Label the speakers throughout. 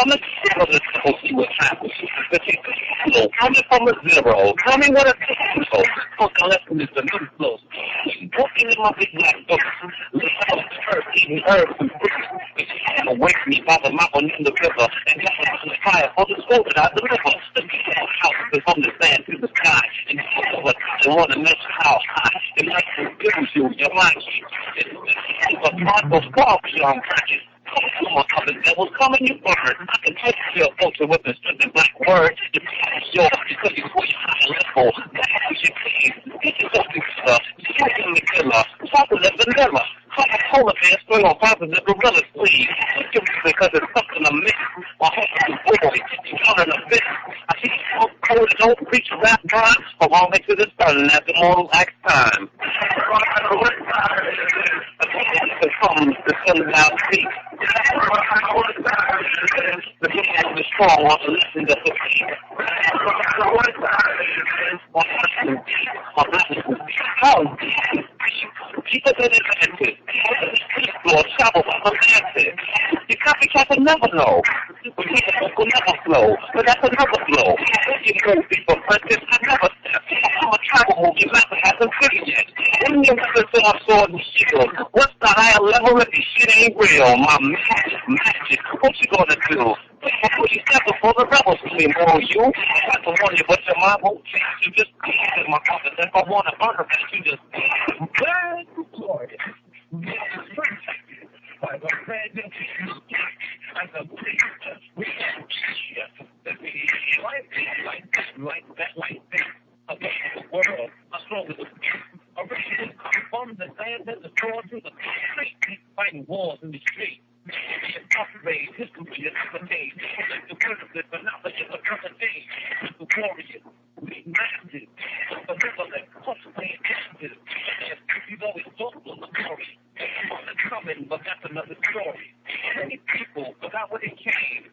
Speaker 1: from the zero, let's go see what happens. Let's see, flow, coming from a zero, coming with a zero. Fucking lesson is the new flow. Walking in my big black book, let's have a first eating herbs and fruits. Awake me by the mouth in the river, and that's the fire for the soul that I deliver. The house is from the sand to the sky, and I want to measure how high. It likes to build you, your mind. It's a part of sparks, young practice. The devil's coming, you burn. I can take your culture with the strict black word. Your path is yours because you put your high level. That's your pain. Get your something stuff. You're in the killer. Softer than vanilla. Like a polar bear string on top of the gorilla sleeve. Because it's stuck in a mix. My heart is boy. You got in a bit. I see you smoke cold and don't preach rap dry. But I'll make sure this starting at the mortal axe time. The sun is out speak. The man of the strong wants to listen to the feet. How? People that invented. Lord, travel from the masses. Your copycat will never know. But people will never flow. But that's another flow. You move people, but this I never step. I'm a travel move. Your master hasn't figured yet. When you listen to my sword and shield, what's the higher level if this shit ain't real? My magic. What you gonna do? What you step before the rebels clean on you? I have to warn you, but your mind won't change. You just in my confidence. If I want to burn her, you just burn Florida. By the president, as a preacher, we can't like that, like this. Against the world, a struggle with originally from the land that the door to the street, fighting wars in the street. It's upgrade, history is the day. The purpose, but not the other day. The warriors, we massive. The river that constantly changes. You've always thought of the story. It's coming, but that's another story. Many people forgot where they came.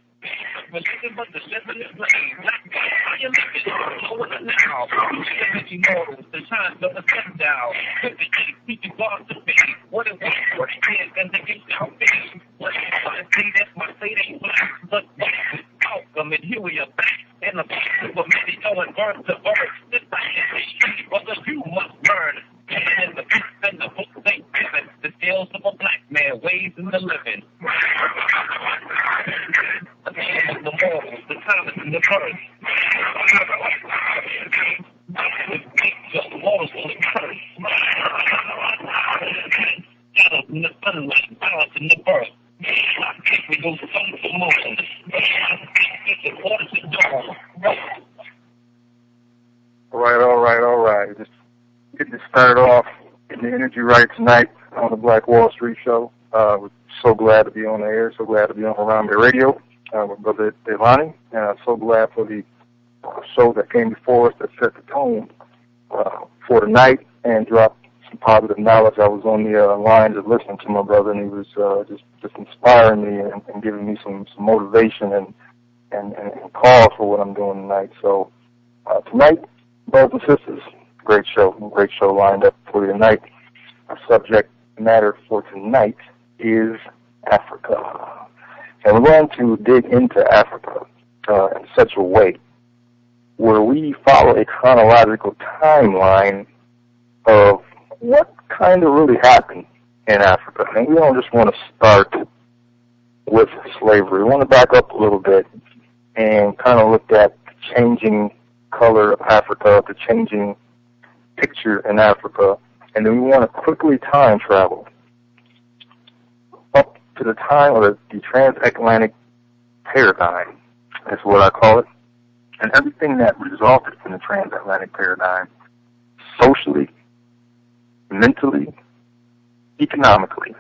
Speaker 1: Religion, but the living is lame. How you living? Know it now. Living immortals, the time of the sundown. 58, teaching God to be. What it was, what it is, and the gift shall be. What I say, that's my state ain't black. But welcome, and here we are back. And the people many going birth to birth. This is brothers, you must learn. And the books and the books ain't given. The tales of a black man, ways in the living. The man of the morals, the Thomas and the birth. The morals of the curse. Shadows in the sunlight, balance in the birth. We go sun for motion. It's a quarter to dawn.
Speaker 2: All right. Just getting it started off, getting the energy right tonight on the Black Wall Street Show. We're so glad to be on the air, so glad to be on HarambeeRadio with Brother Devani, and I'm so glad for the show that came before us that set the tone for tonight and dropped some positive knowledge. I was on the line just listening to my brother, and he was just inspiring me and giving me some motivation and cause for what I'm doing tonight. So tonight, brothers and sisters, great show lined up for you tonight. Our subject matter for tonight is Africa. And we're going to dig into Africa in such a way where we follow a chronological timeline of what kind of really happened in Africa. And we don't just want to start with slavery. We want to back up a little bit and kind of look at the changing color of Africa, the changing picture in Africa, and then we want to quickly time travel up to the time of the Transatlantic Paradigm, is what I call it, and everything that resulted from the Transatlantic Paradigm, socially, mentally, economically,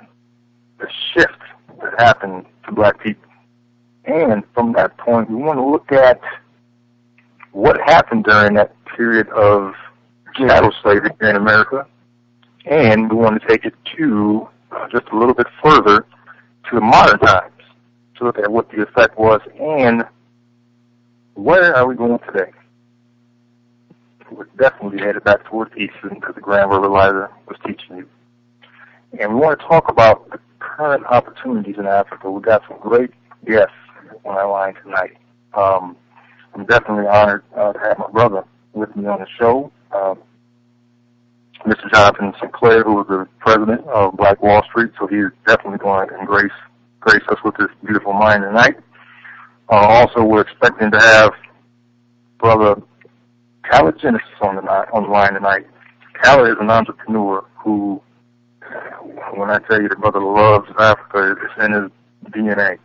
Speaker 2: the shift that happened to black people. And from that point, we want to look at what happened during that period of chattel slavery here in America, and we want to take it to just a little bit further to the modern times to look at what the effect was and where are we going today. We're definitely headed back towards Eastern because the Grand River Lighter was teaching you. And we want to talk about the current opportunities in Africa. We got some great guests on our line tonight. I'm definitely honored to have my brother with me on the show, Mr. Jonathan Sinclair, who is the president of Black Wall Street, so he's definitely going to grace us with this beautiful mind tonight. Also, we're expecting to have Brother Khaled Genesis on the line tonight. Khaled is an entrepreneur who, when I tell you the brother loves Africa, it's in his DNA.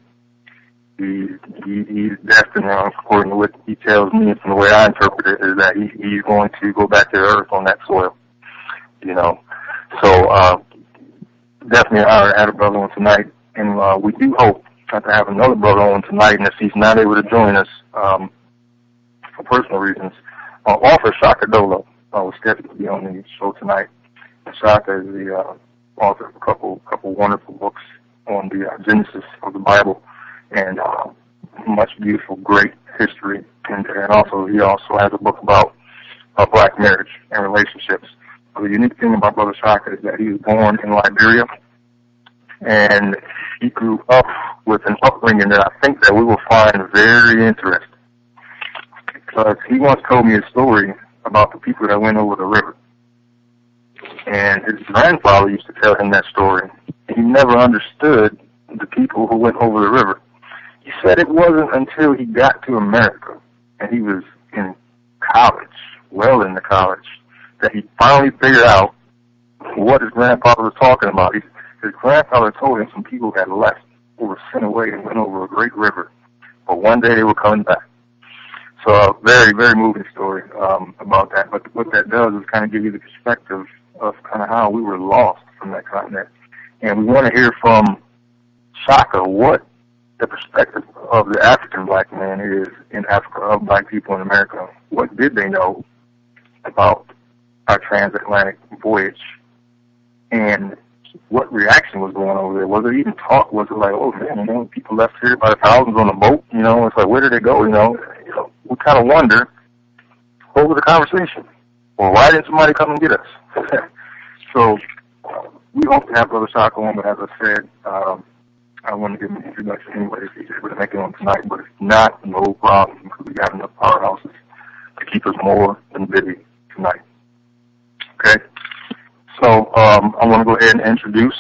Speaker 2: He's destined, according to what he tells me and from the way I interpret it, is that he's going to go back to the earth on that soil. So definitely an honor to have a brother on tonight, and we do hope to have another brother on tonight, and if he's not able to join us for personal reasons, author Shaka Dolo was scheduled to be on the show tonight. Shaka is the author of a couple wonderful books on the Genesis of the Bible, and much beautiful, great history. And also, he also has a book about black marriage and relationships. The unique thing about Brother Shaka is that he was born in Liberia, and he grew up with an upbringing that I think that we will find very interesting. Because he once told me a story about the people that went over the river. And his grandfather used to tell him that story. And he never understood the people who went over the river. He said it wasn't until he got to America, and he was in college, well into college, that he finally figured out what his grandfather was talking about. His grandfather told him some people had left or were sent away and went over a great river, but one day they were coming back. So a very, very moving story about that. But what that does is kind of give you the perspective of kind of how we were lost from that continent. And we want to hear from Shaka what the perspective of the African black man is in Africa, of black people in America. What did they know about our transatlantic voyage? And what reaction was going over there? Was it even talk? Was it like, oh man, people left here by the thousands on a boat? It's like, where did they go? We kind of wonder, what was the conversation? Or why didn't somebody come and get us? So we hope to have Brother Shaka on, but as I said, I want to give him an introduction anyway if he's able to make it on tonight, but if not, no problem, because we have enough powerhouses to keep us more than busy tonight. Okay? So I want to go ahead and introduce,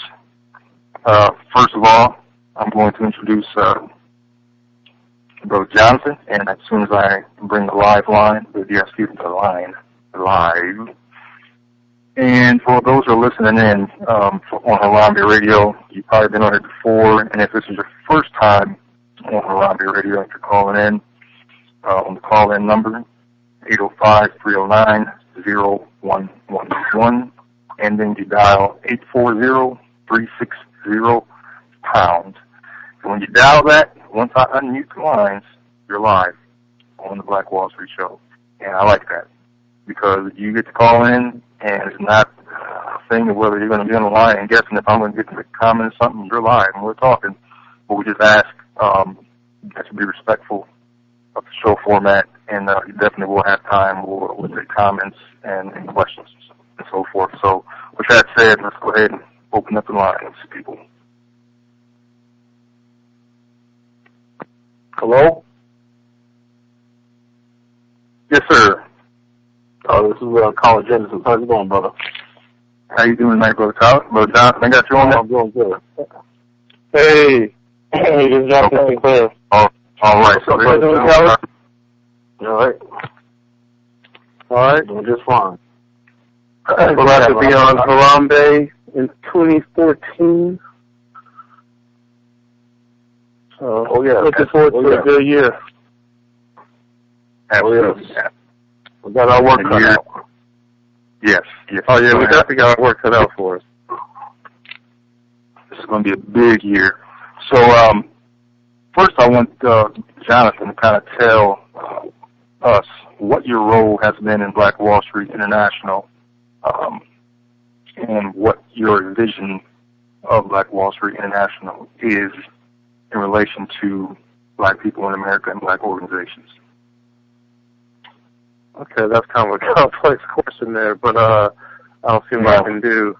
Speaker 2: first of all, I'm going to introduce Brother Jonathan, and as soon as I bring the live line, the line live. And for those who are listening in on HarambeeRadio, you've probably been on it before, and if this is your first time on HarambeeRadio, if you're calling in, on the call-in number, 805-309-0111, and then you dial 840-360#. And when you dial that, once I unmute the lines, you're live on the Black Wall Street Show. And I like that, because you get to call in, and it's not a thing of whether you're going to be on the line and guessing if I'm going to get to the comment or something. You're live, and we're talking. But we just ask that you be respectful of the show format, and you definitely will have time with the comments and questions and so forth. So with that said, let's go ahead and open up the lines, people. Hello? Yes, sir.
Speaker 3: This is College Genesis. How's it going, brother?
Speaker 2: How you doing tonight, Brother Tyler? Brother Jonathan, I got you on there?
Speaker 3: I'm doing good.
Speaker 2: Hey,
Speaker 3: this is Jonathan Sinclair.
Speaker 2: Oh, all right. So
Speaker 3: all right. All right, doing just fine.
Speaker 2: I'm glad to be on Harambe in 2014. Looking forward to a good year. Absolutely.
Speaker 3: Yeah. We got our work cut out.
Speaker 2: Yes.
Speaker 3: Oh, yeah, we definitely got our work cut out for us.
Speaker 2: This is going to be a big year. So, first I want Jonathan to kind of tell us what your role has been in Black Wall Street International, and what your vision of Black Wall Street International is in relation to black people in America and black organizations.
Speaker 3: Okay, that's kind of a complex question there, but I'll see what I can do.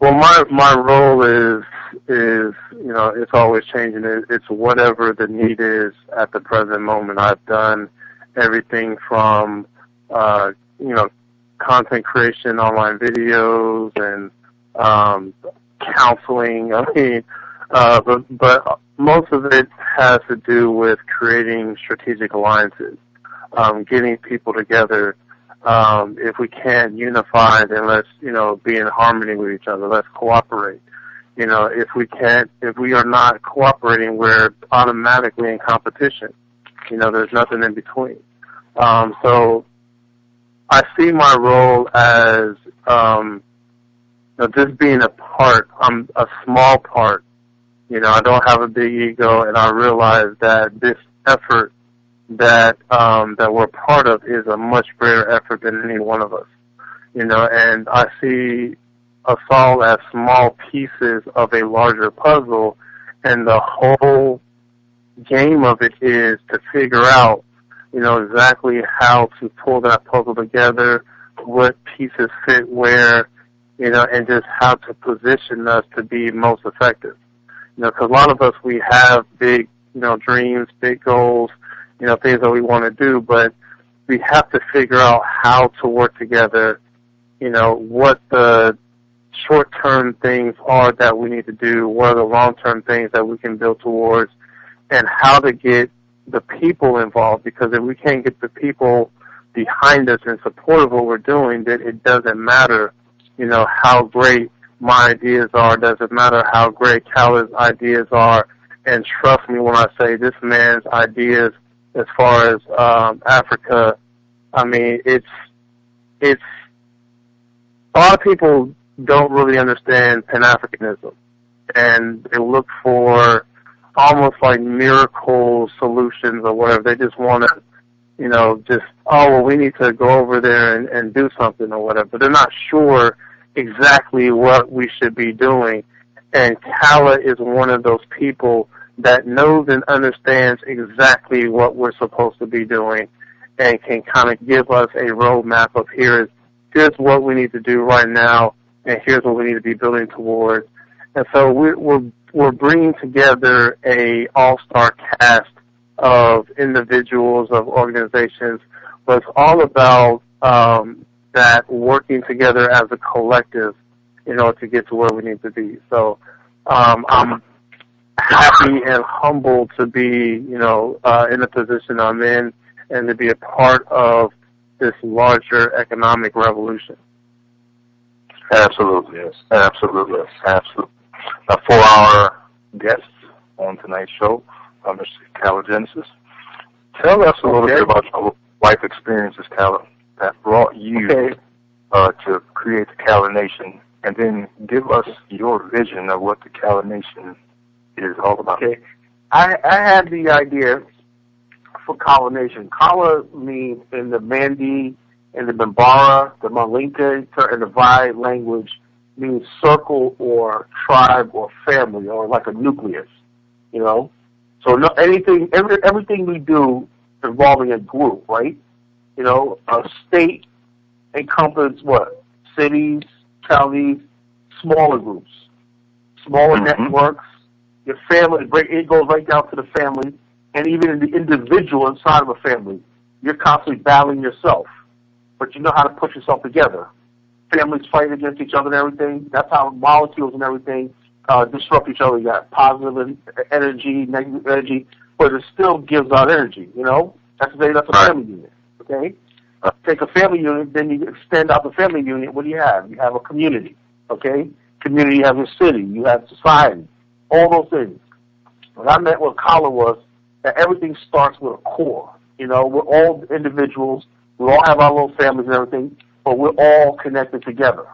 Speaker 3: Well, my role is it's always changing. It's whatever the need is at the present moment. I've done everything from content creation, online videos, and counseling. I mean, but most of it has to do with creating strategic alliances, getting people together. If we can't unify, then let's, be in harmony with each other. Let's cooperate. If we are not cooperating, we're automatically in competition. There's nothing in between. So I see my role as, just being a part. I'm a small part. I don't have a big ego, and I realize that this effort that we're part of is a much greater effort than any one of us, and I see us all as small pieces of a larger puzzle, and the whole game of it is to figure out, exactly how to pull that puzzle together, what pieces fit where, and just how to position us to be most effective. Because a lot of us, we have big, dreams, big goals, things that we want to do, but we have to figure out how to work together, what the short-term things are that we need to do, what are the long-term things that we can build towards, and how to get the people involved, because if we can't get the people behind us in support of what we're doing, then it doesn't matter, how great my ideas are, doesn't matter how great Kala's ideas are, and trust me when I say this man's ideas as far as Africa, I mean, it's a lot of people don't really understand Pan-Africanism, and they look for almost like miracle solutions or whatever. They just want to, we need to go over there and do something or whatever. But they're not sure exactly what we should be doing. And Kala is one of those people that knows and understands exactly what we're supposed to be doing and can kind of give us a roadmap of here's what we need to do right now, and here's what we need to be building towards. And so we're bringing together a all-star cast of individuals, of organizations, but it's all about that working together as a collective, to get to where we need to be. So I'm happy and humbled to be, in the position I'm in and to be a part of this larger economic revolution.
Speaker 2: Absolutely, yes. Absolutely. A 4-hour guest on tonight's show, Mr. Kala Genesis. Tell us a little bit about your life experiences, Kala, that brought you to create the Kala Nation, and then give us your vision of what the Kala Nation is all about.
Speaker 3: Okay. I had the idea for Kala Nation. Kala means in the Mandi, in the Bambara, the Malinka, and the Vai language means circle or tribe or family or like a nucleus, So everything we do involving a group, right? A state encompasses what? Cities, counties, smaller groups, smaller networks. Your family, it goes right down to the family, and even in the individual inside of a family, you're constantly battling yourself, but you know how to put yourself together. Families fight against each other and everything. That's how molecules and everything disrupt each other. You got positive energy, negative energy, but it still gives out energy, That's a family unit, okay? Take a family unit, then you extend out the family unit. What do you have? You have a community, okay? Community, you have your city, you have society, all those things. What I meant with Kala was that everything starts with a core. We're all individuals. We all have our little families and everything, but we're all connected together,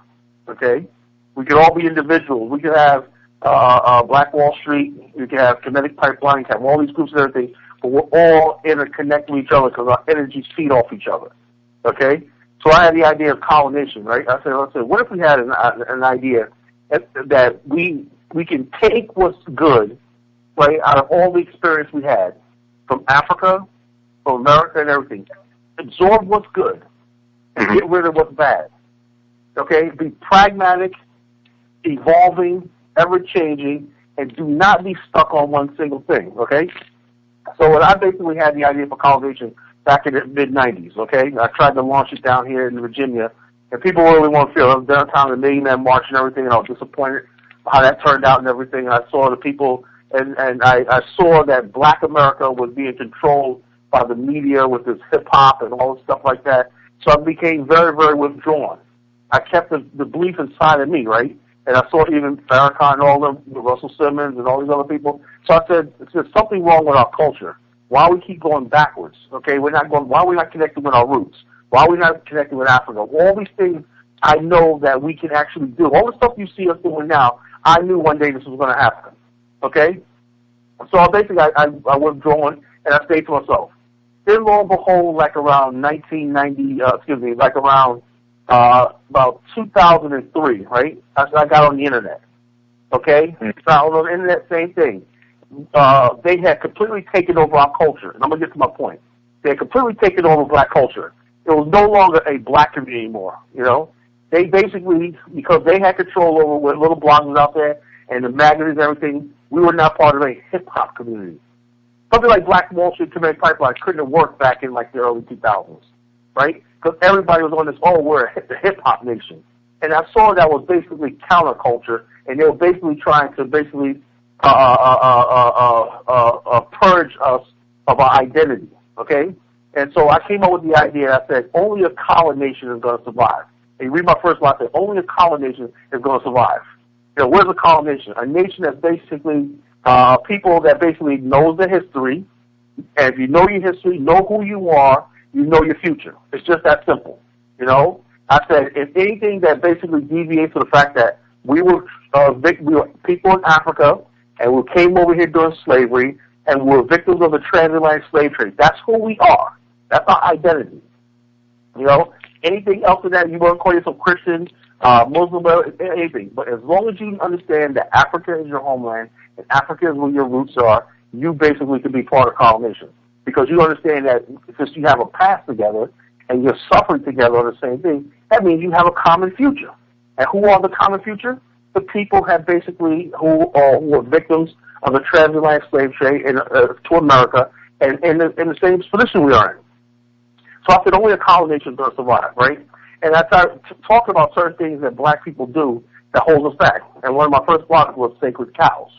Speaker 3: okay? We could all be individuals. We could have Black Wall Street. We could have Kinetic Pipeline. We could have all these groups and everything, but we're all interconnected with each other because our energies feed off each other, okay? So I had the idea of Kala Nation, right? I said, what if we had an idea that we can take what's good, right, out of all the experience we had from Africa, from America and everything, absorb what's good, and get rid of what's bad, okay? Be pragmatic
Speaker 4: evolving, ever-changing, and do not be stuck on one single thing, okay? So when I basically had the idea for colonization back in the mid-'90s, okay? I tried to launch it down here in Virginia, and people really want to feel it. I was downtown the Million Man March and everything, and I was disappointed how that turned out and everything. I saw the people, and I saw that Black America was being controlled by the media with this hip-hop and all this stuff like that. So I became very, very withdrawn. I kept the belief inside of me, right? And I saw even Farrakhan and all them, Russell Simmons and all these other people. So I said, there's something wrong with our culture. Why we keep going backwards? Okay, why are we not connecting with our roots? Why are we not connecting with Africa? All these things I know that we can actually do. All the stuff you see us doing now, I knew one day this was going to happen. Okay? So basically I was drawn and I stayed to myself. Then lo and behold, like around 1990, about 2003, right? I got on the internet. Okay? So I was on the internet, same thing. They had completely taken over our culture. And I'm going to get to my point. They had completely taken over black culture. It was no longer a black community anymore, you know? They basically, because they had control over what little bloggers out there and the magazines and everything, we were now part of a hip-hop community. Something like Black Wall Street Community Pipeline couldn't have worked back in like the early 2000s, right? Because everybody was on this, we're the hip-hop nation. And I saw that was basically counterculture, and they were basically trying to basically purge us of our identity, okay? And so I came up with the idea, I said, only a colored nation is going to survive. And you read my first line, I said, only a colored nation is going to survive. You know, what is a colored nation? A nation that's basically people that basically knows their history, and if you know your history, know who you are, you know your future. It's just that simple, you know? I said, if anything that basically deviates from the fact that we were people in Africa, and we came over here during slavery, and we were victims of the transatlantic slave trade. That's who we are. That's our identity. You know, anything else than that, you want to call yourself Christian, Muslim, anything. But as long as you understand that Africa is your homeland, and Africa is where your roots are, you basically can be part of colonization. Because you understand that since you have a past together, and you're suffering together on the same thing, that means you have a common future. And who are the common future? The people have basically who were victims of the transatlantic slave trade to America, and in the same position we are in. So I said only a colored nation is going to survive, right? And I started talking about certain things that black people do that holds us back. And one of my first blogs was sacred cows.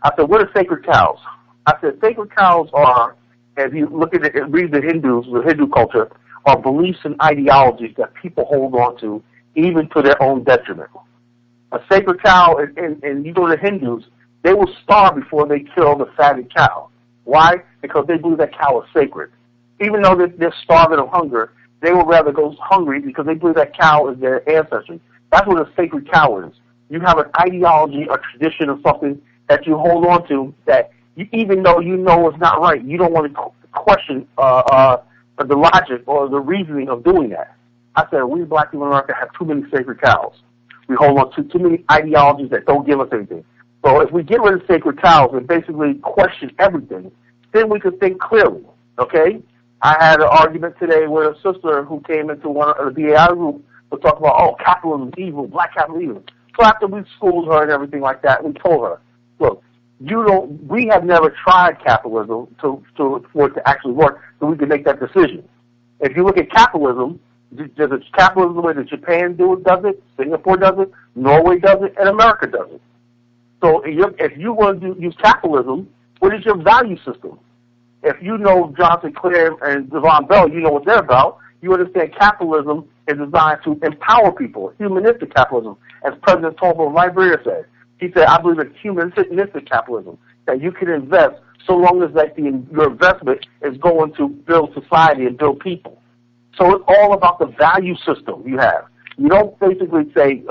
Speaker 4: I said, what are sacred cows? I said, sacred cows are, if you look at it, read the Hindu culture, are beliefs and ideologies that people hold on to, even to their own detriment. A sacred cow, and you go to Hindus, they will starve before they kill the fatted cow. Why? Because they believe that cow is sacred. Even though they're starving of hunger, they would rather go hungry because they believe that cow is their ancestry. That's what a sacred cow is. You have an ideology, a tradition, or something that you hold on to that even though you know it's not right, you don't want to question the logic or the reasoning of doing that. I said, we black people in America have too many sacred cows. We hold on to too many ideologies that don't give us anything. So if we get rid of sacred cows and basically question everything, then we can think clearly, okay? I had an argument today with a sister who came into one of the BAI group to talk about, capitalism is evil, black capitalism is evil. So after we schooled her and everything like that, we told her, look, we have never tried capitalism for it to actually work so we can make that decision. If you look at capitalism, does it capitalism the way that Japan does it, Singapore does it, Norway does it, and America does it. So if you want to use capitalism, what is your value system? If you know John Sinclair and Devon Bell, you know what they're about. You understand capitalism is designed to empower people, humanistic capitalism, as President Tolbert of Liberia said. He said, I believe in humanistic capitalism, that you can invest so long as your investment is going to build society and build people. So it's all about the value system you have. You don't basically say,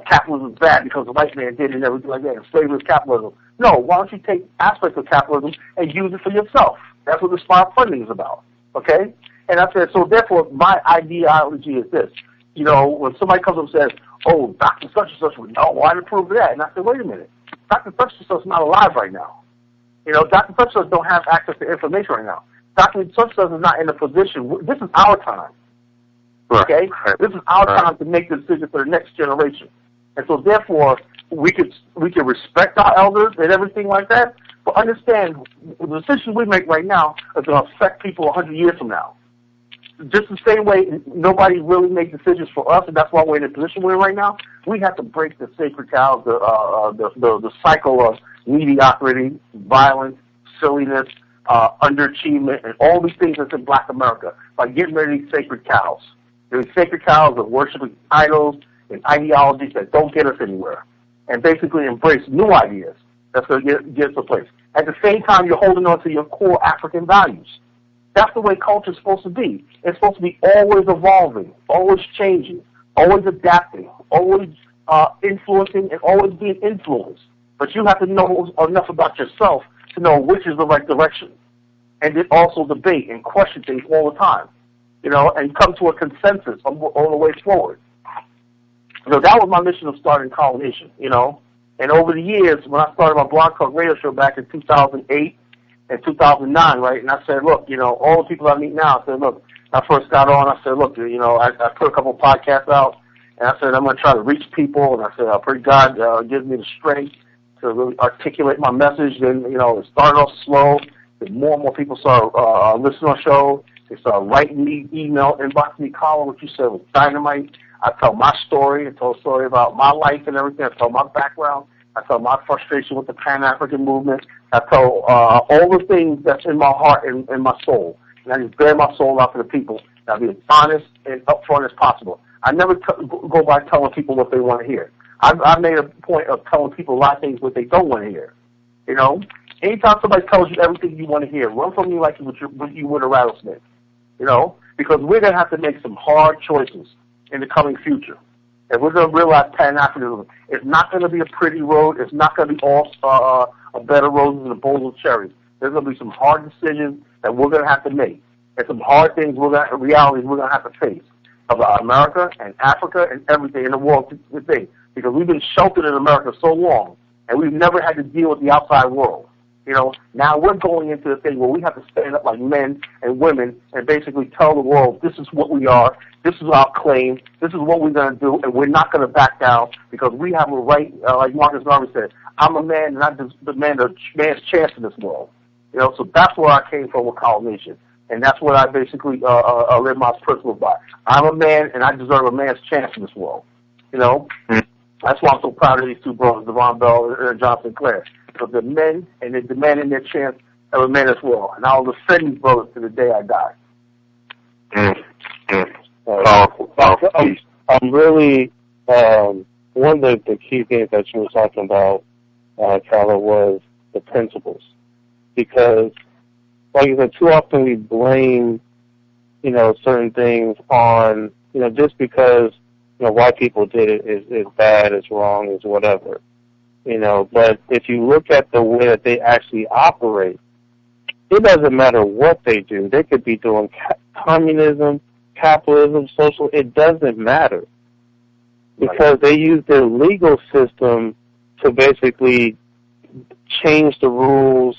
Speaker 4: capitalism is bad because the white man did it and everything like that, and slavery is capitalism. No, why don't you take aspects of capitalism and use it for yourself? That's what the smart funding is about, okay? And I said, so therefore, my ideology is this. You know, when somebody comes up and says, Dr. such and such would know, why did prove that? And I said, wait a minute. Dr. such and such is not alive right now. You know, Dr. such and such don't have access to information right now. Dr. such and such is not in a position. This is our time. Okay? This is our time to make the decision for the next generation. And so therefore, we can respect our elders and everything like that, but understand the decisions we make right now are going to affect people 100 years from now. Just the same way nobody really makes decisions for us, and that's why we're in the position we're in right now. We have to break the sacred cows, the cycle of mediocrity, violence, silliness, underachievement, and all these things that's in Black America by getting rid of these sacred cows. These sacred cows of worshiping idols and ideologies that don't get us anywhere, and basically embrace new ideas that's going to get us a place. At the same time, you're holding on to your core African values. That's the way culture is supposed to be. It's supposed to be always evolving, always changing, always adapting, always influencing, and always being influenced. But you have to know enough about yourself to know which is the right direction. And then also debate and question things all the time, and come to a consensus on the way forward. So that was my mission of starting Colin Nation, And over the years, when I started my Blog Talk radio show back in 2008 and 2009, right, and I said, look, all the people I meet now, I said, look, I first got on, I said, look, I put a couple of podcasts out, and I said, I'm going to try to reach people, and I said, I pray God gives me the strength to really articulate my message. Then, it started off slow, then more and more people started listening on the show. They started writing me, inboxing me, Colin, what you said was dynamite. I tell my story. I tell a story about my life and everything. I tell my background. I tell my frustration with the Pan-African movement. I tell all the things that's in my heart and in my soul. And I just bear my soul out to the people. And I'll be as honest and upfront as possible. I never go by telling people what they want to hear. I've made a point of telling people a lot of things what they don't want to hear. Anytime somebody tells you everything you want to hear, run from me like you would a rattlesnake. Because we're going to have to make some hard choices in the coming future. And we're going to realize Pan-Africanism, it's not going to be a pretty road. It's not going to be all a bed of roses and a bowl of cherries. There's going to be some hard decisions that we're going to have to make, and some hard things realities we're going to have to face about America and Africa and everything in the world today. Because we've been sheltered in America so long, and we've never had to deal with the outside world. Now we're going into the thing where we have to stand up like men and women and basically tell the world, this is what we are, this is our claim, this is what we're going to do, and we're not going to back down because we have a right, like Marcus Garvey said, I'm a man and I demand a man's chance in this world. So that's where I came from with Colin Nation. And that's what I basically live my principles by. I'm a man and I deserve a man's chance in this world. That's why I'm so proud of these two brothers, Devon Bell and John Sinclair. Because they're men, and they're demanding their chance of a man as well. And I will defend these brothers to the day I die.
Speaker 3: I'm really, one of the key things that you were talking about, Carla, was the principles. Because, like you said, too often we blame, certain things on, just because, white people did it is bad, is wrong, is whatever. But if you look at the way that they actually operate, it doesn't matter what they do. They could be doing communism, capitalism, social, it doesn't matter. Because they use their legal system to basically change the rules,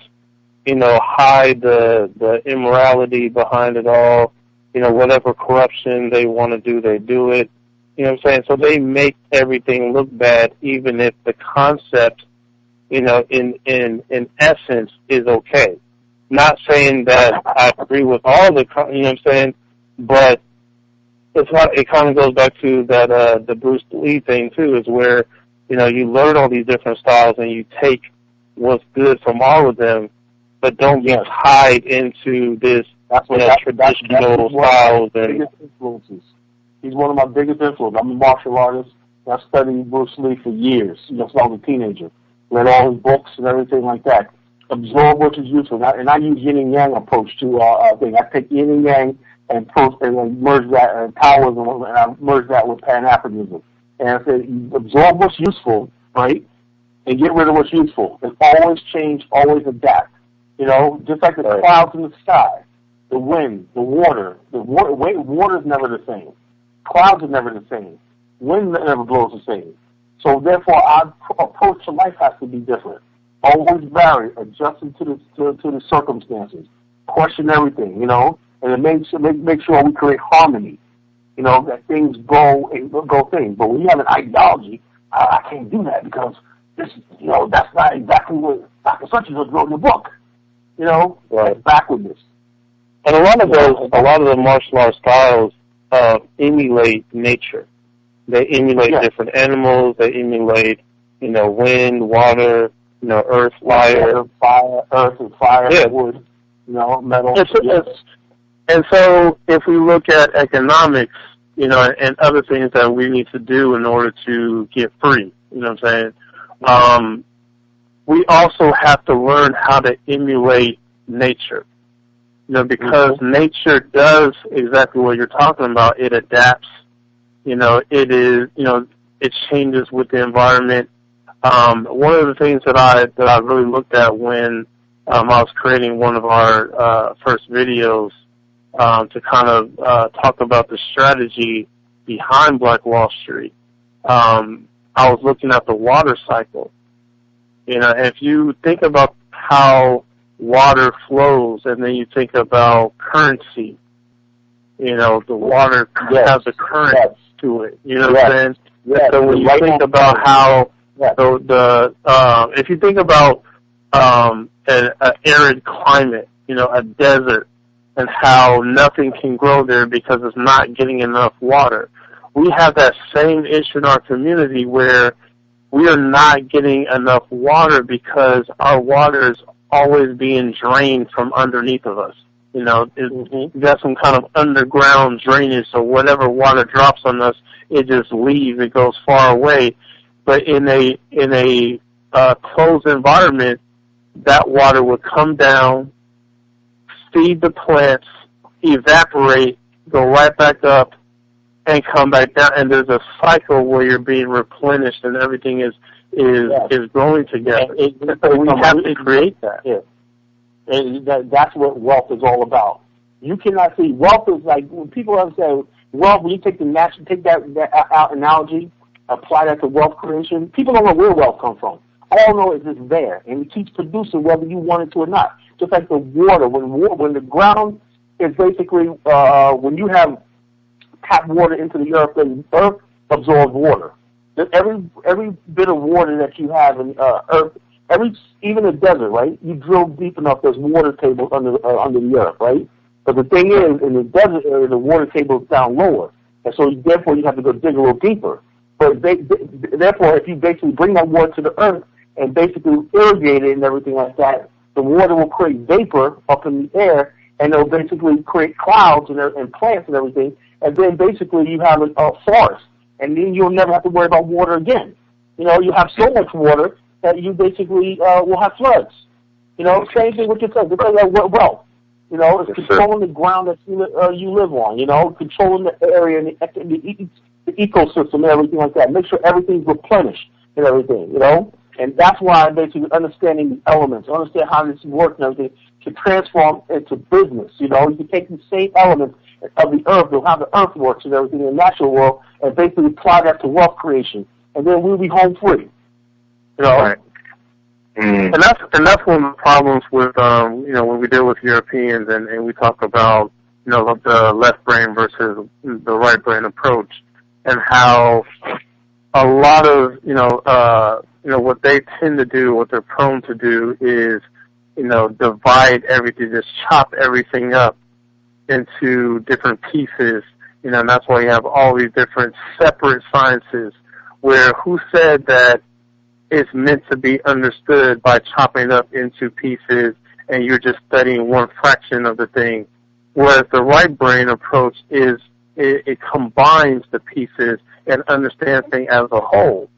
Speaker 3: hide the immorality behind it all, whatever corruption they want to do, they do it. You know what I'm saying? So they make everything look bad, even if the concept, in essence, is okay. Not saying that I agree with all the, but it kind of goes back to that, the Bruce Lee thing too, is where, you learn all these different styles and you take what's good from all of them, but don't get tied into this, traditional styles and
Speaker 4: influences. He's one of my biggest influences. I'm a martial artist. I studied Bruce Lee for years, since I was a teenager. Read all his books and everything like that. Absorb what is useful. And I use yin and yang approach to thing. I take yin and yang and merge that and Taoism, and I merge that with Pan-Africanism. And I said, absorb what's useful, right, and get rid of what's useful. And always change, always adapt. Just like the clouds in the sky, the wind, the water. Water's never the same. Clouds are never the same. Wind never blows the same. So therefore, our approach to life has to be different. Always vary, adjusting to the circumstances. Question everything, and it make sure we create harmony. That things go things. But when you have an ideology I can't do that because this, that's not exactly what Dr. Such wrote in the book. Right. Backwardness.
Speaker 3: And a lot of the martial arts styles emulate nature. They emulate different animals. They emulate, wind, water, earth, fire,
Speaker 4: earth and fire, wood, metal.
Speaker 3: And so if we look at economics, and other things that we need to do in order to get free, you know what I'm saying? We also have to learn how to emulate nature. Because nature does exactly what you're talking about. It adapts. It is, it changes with the environment. One of the things that I really looked at when I was creating one of our first videos to kind of talk about the strategy behind Black Wall Street, I was looking at the water cycle. If you think about how water flows, and then you think about currency, the water has a current to it. You know what I'm saying? So when you think about how if you think about an arid climate, a desert, and how nothing can grow there because it's not getting enough water, we have that same issue in our community where we are not getting enough water because our water is always being drained from underneath of us. We got some kind of underground drainage, so whatever water drops on us, it just leaves. It goes far away. But in a closed environment, that water would come down, feed the plants, evaporate, go right back up, and come back down. And there's a cycle where you're being replenished, and everything is growing together. So we have to create that.
Speaker 4: Yeah. And that's what wealth is all about. You cannot see wealth is like when people have said wealth. When you take that analogy, apply that to wealth creation. People don't know where wealth comes from. All know is it's there, and it keeps producing whether you want it to or not. Just like the water, when the ground is basically when you have tap water into the earth, the earth absorbs water. Every bit of water that you have in earth, even the desert, right? You drill deep enough, there's water tables under the earth, right? But the thing is, in the desert area, the water table is down lower, and so therefore you have to go dig a little deeper. But therefore, if you basically bring that water to the earth and basically irrigate it and everything like that, the water will create vapor up in the air, and it'll basically create clouds and plants and everything, and then basically you have a forest, and then you'll never have to worry about water again. You have so much water that you basically will have floods. Same thing with yourself. It's like wealth. It's controlling the ground that you live on. Controlling the area and the ecosystem and everything like that. Make sure everything's replenished and everything. And that's why basically understanding the elements, understand how this works and everything, to transform into business. You can take the same elements of the earth, how the earth works and everything in the natural world, and basically apply that to wealth creation, and then we'll be home free.
Speaker 3: Right. And that's one of the problems with when we deal with Europeans and we talk about the left brain versus the right brain approach, and how a lot of what they tend to do, what they're prone to do is divide everything, just chop everything up into different pieces, and that's why you have all these different separate sciences, where who said that it's meant to be understood by chopping up into pieces and you're just studying one fraction of the thing, whereas the right brain approach is it combines the pieces and understands things as a whole.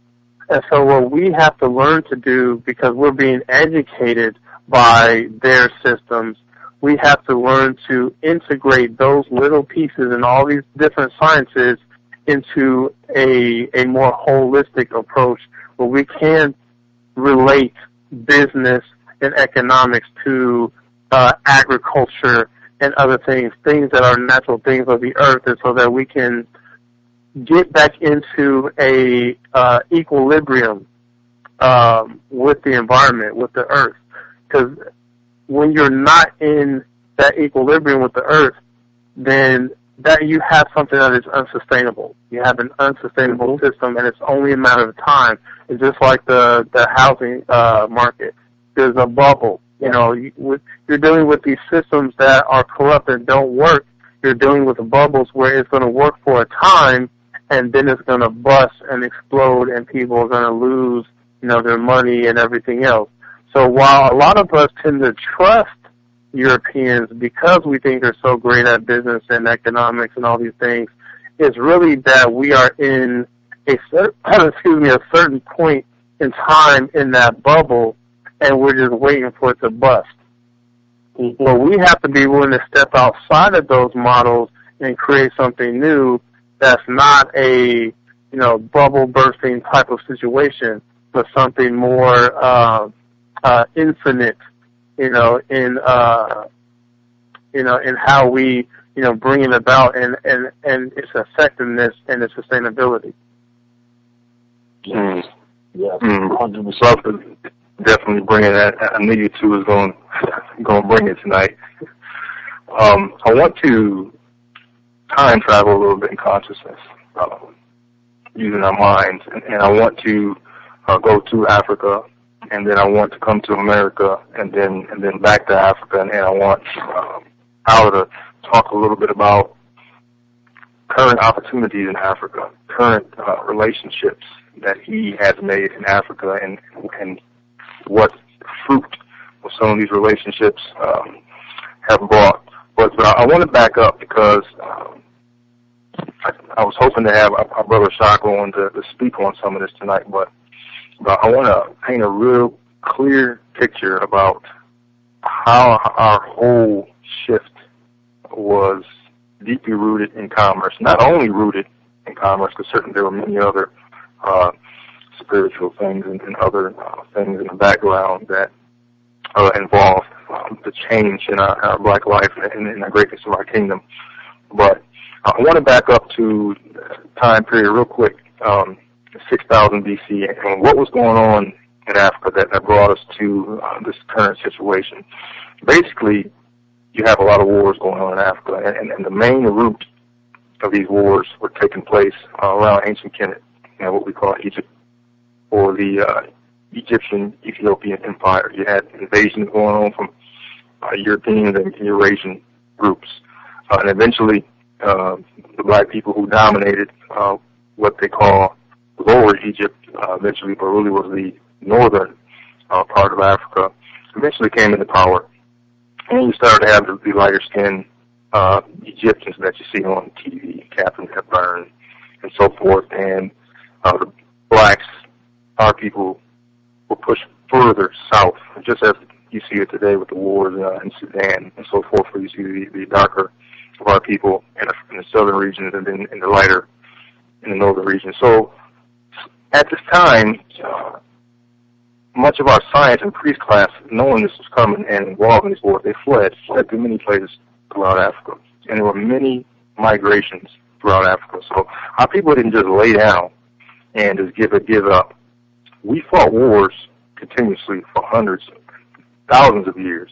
Speaker 3: And so what we have to learn to do, because we're being educated by their systems, we have to learn to integrate those little pieces and all these different sciences into a more holistic approach where we can relate business and economics to agriculture and other things that are natural things of the earth, and so that we can get back into a equilibrium with the environment, with the earth. Because when you're not in that equilibrium with the earth, then that you have something that is unsustainable. You have an unsustainable system, and it's only a matter of time. It's just like the housing market. There's a bubble. You know, you're dealing with these systems that are corrupt and don't work. You're dealing with bubbles where it's going to work for a time, and then it's going to bust and explode, and people are going to lose, you know, their money and everything else. So while a lot of us tend to trust Europeans because we think they're so great at business and economics and all these things, it's really that we are in a certain point in time in that bubble, and we're just waiting for it to bust. But we have to be willing to step outside of those models and create something new that's not a, you know, bubble bursting type of situation, but something more infinite, in how we, you know, bring it about and its effectiveness and its sustainability.
Speaker 2: Yeah, 100%. Definitely bringing that. I knew you two was going to bring it tonight. I want to time travel a little bit in consciousness, using our minds, and I want to go to Africa, and then I want to come to America, and then back to Africa, and I want Al to talk a little bit about current opportunities in Africa, current relationships that he has made in Africa, and what fruit some of these relationships have brought. But I want to back up because I was hoping to have our brother Shaka on to speak on some of this tonight, but I want to paint a real clear picture about how our whole shift was deeply rooted in commerce. Not only rooted in commerce, because certainly there were many other spiritual things and other things in the background that involved the change in our black life and in the greatness of our kingdom. But I want to back up to time period real quick, 6000 BC, and what was going on in Africa that brought us to this current situation. Basically, you have a lot of wars going on in Africa, and the main root of these wars were taking place around ancient Kemet, what we call Egypt, or the Egyptian-Ethiopian Empire. You had invasions going on from European and Eurasian groups. And eventually, the black people who dominated what they call Lower Egypt, eventually, but really was the northern part of Africa, eventually came into power. And you started to have the lighter-skinned Egyptians that you see on TV, Captain Hepburn, and so forth. And the blacks, our people, were pushed further south, just as you see it today with the wars in Sudan and so forth, where you see the darker of our people in the southern regions and then in the lighter in the northern region. So at this time, much of our science and priest class, knowing this was coming and involved in these wars, they fled to many places throughout Africa. And there were many migrations throughout Africa. So our people didn't just lay down and just give up. We fought wars continuously for hundreds, thousands of years.